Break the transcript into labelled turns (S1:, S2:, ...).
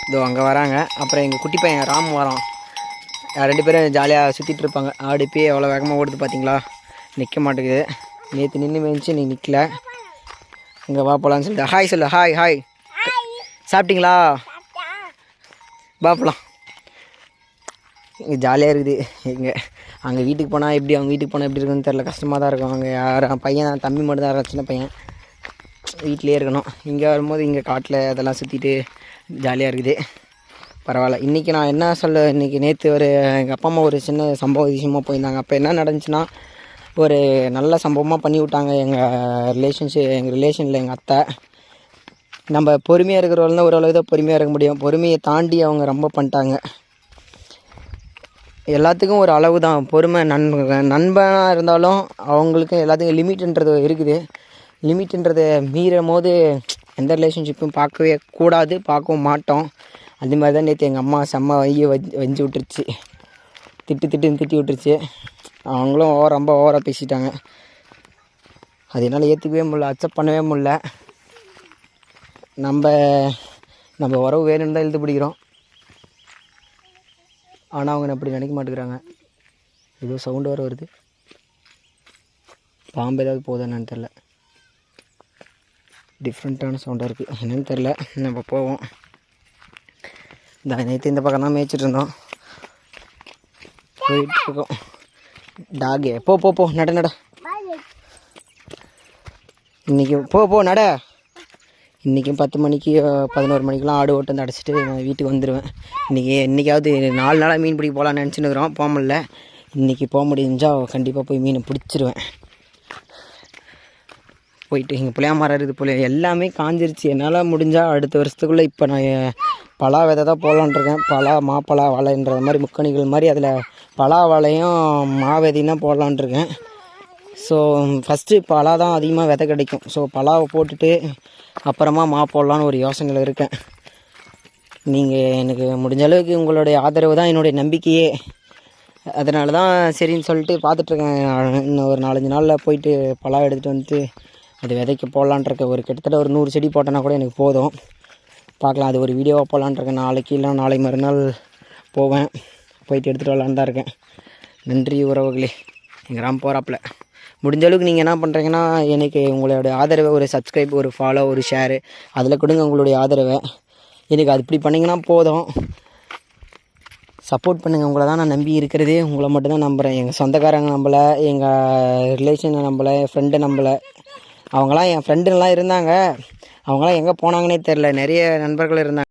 S1: இதோ அங்கே வராங்க. அப்புறம் எங்கள் குட்டி பையன் ராம் வரான். 2 பேரும் ஜாலியாக சுற்றிட்டு இருப்பாங்க. ஆடு போய் எவ்வளோ வேகமாக ஓடுது பார்த்தீங்களா? நிற்க மாட்டேங்குது. நேற்று நின்று மேய்ச்சி நீ நிற்கல. இங்கே வா போகலான்னு சொல்லிட்டு ஹாய் சொல்லு. Hi hi. சாப்பிட்டீங்களா? வா போகலாம். இங்கே ஜாலியாக இருக்குது. இங்கே அங்கே வீட்டுக்கு போனால் எப்படி, அவங்க வீட்டுக்கு போனால் எப்படி இருக்குன்னு தெரில. கஷ்டமாக தான் இருக்கும். அங்கே யாரும் பையன் தம்பி மட்டும் தான் இருக்கும், சின்ன பையன். வீட்டிலே இருக்கணும். இங்கே வரும்போது இங்கே காட்டில் அதெல்லாம் சுற்றிட்டு ஜாலியாக இருக்குது. பரவாயில்ல. இன்றைக்கி நான் என்ன சொல்ல, இன்றைக்கி நேற்று எங்கள் அப்பா அம்மா ஒரு சின்ன சம்பவம் விஷயமாக போயிருந்தாங்க. அப்போ என்ன நடந்துச்சுன்னா, ஒரு நல்ல சம்பவமாக பண்ணி விட்டாங்க எங்கள் ரிலேஷனில் எங்கள் அத்தை. நம்ம பொறுமையாக இருக்கிறவங்க தான் ஓரளவு தான் பொறுமையாக இருக்க முடியும். பொறுமையை தாண்டி அவங்க ரொம்ப பண்ணிட்டாங்க. எல்லாத்துக்கும் ஒரு அளவு தான் பொறுமை. நண்பனாக இருந்தாலும் அவங்களுக்கு எல்லாத்துக்கும் லிமிட்ன்றது இருக்குது. லிமிட்ன்றதை மீறும் போது எந்த ரிலேஷன்ஷிப்பும் பார்க்கவே கூடாது, பார்க்கவும் மாட்டோம். அந்த மாதிரி தான் நேற்று எங்கள் அம்மா செம்ம வெஞ்சு விட்டுருச்சு. திட்டி விட்டுருச்சு. அவங்களும் ரொம்ப ஓவராக பேசிட்டாங்க. அது என்னால் ஏற்றுக்கவே முடியல, அக்செப்ட் பண்ணவே முடியல. நம்ம உறவு வேணும்னு தான் இழுத்து பிடிக்கிறோம். ஆனால் அவங்க அப்படி நினைக்க மாட்டேங்கிறாங்க. ஏதோ சவுண்டு வர வருது. பாம்பு ஏதாவது போகுதா என்னன்னு தெரில. டிஃப்ரெண்ட்டான சவுண்டாக இருக்குது. என்னென்னு தெரில. நம்ம போவோம். நேற்று இந்த பக்கம் தான் மேய்ச்சிட்டு இருந்தோம். போயிட்டுருக்கோம். டாகு போ நட. இன்றைக்கி போ நட. இன்றைக்கும் 10 மணிக்கு 11 மணிக்கெலாம் ஆடு ஓட்டு வந்து அடைச்சிட்டு நான் வீட்டுக்கு வந்துடுவேன். இன்றைக்காவது 4 நாளாக மீன் பிடிக்க போகலான்னு நினச்சின்னு இருக்கிறோம். போக முடியல. இன்றைக்கி போக முடிஞ்சால் கண்டிப்பாக போய் மீனை பிடிச்சிருவேன். போயிட்டு இங்கே புளியா மரம் இருக்குது. எல்லாமே காஞ்சிருச்சு. என்னால் முடிஞ்சால் அடுத்த வருஷத்துக்குள்ளே இப்போ நான் பலா விதை தான் போடலான்ட்ருக்கேன். மாப்பழா வாழைன்ற மாதிரி முக்கணிகள் மாதிரி அதில் பலா வாழையும் விதையும் தான் போடலான்ட்ருக்கேன். ஸோ ஃபஸ்ட்டு பலா தான் அதிகமாக விதை கிடைக்கும். ஸோ பலாவை போட்டுட்டு அப்புறமா போடலான்னு ஒரு யோசனையில் இருக்கேன். நீங்கள் எனக்கு முடிஞ்ச அளவுக்கு உங்களுடைய ஆதரவு தான் என்னுடைய நம்பிக்கையே. அதனால தான் சரின்னு சொல்லிட்டு பார்த்துட்ருக்கேன். இன்னும் ஒரு 4-5 நாளில் போயிட்டு பலா எடுத்துகிட்டு வந்துட்டு அது விதைக்க போடலான்ட்ருக்கேன். கிட்டத்தட்ட ஒரு 100 செடி போட்டோன்னா கூட எனக்கு போதும். பார்க்கலாம். அது ஒரு வீடியோவாக போடலான்ட்ருக்கேன். நாளைக்கு இல்லை நாளை மறுநாள் போவேன். போயிட்டு எடுத்துகிட்டு வரலான்னு தான் இருக்கேன். நன்றி உறவுகளே. எங்கள் ராம் போகிறாப்பில். முடிஞ்ச அளவுக்கு நீங்கள் என்ன பண்ணுறீங்கன்னா, எனக்கு உங்களோட ஆதரவை ஒரு சப்ஸ்கிரைப், ஒரு ஃபாலோ, ஒரு ஷேரு அதில் கொடுங்க உங்களுடைய ஆதரவை. எனக்கு அது இப்படி பண்ணிங்கன்னா போதும். சப்போர்ட் பண்ணுங்கள். உங்களை தான் நான் நம்பி இருக்கிறது. உங்களை மட்டும்தான் நம்புகிறேன். எங்கள் சொந்தக்காரங்க நம்பலை, எங்கள் ரிலேஷனை நம்பலை, என் ஃப்ரெண்டை நம்பலை. அவங்களாம் என் ஃப்ரெண்டுலாம் இருந்தாங்க. அவங்களாம் எங்கே போனாங்கன்னே தெரில. நிறைய நண்பர்கள் இருந்தாங்க.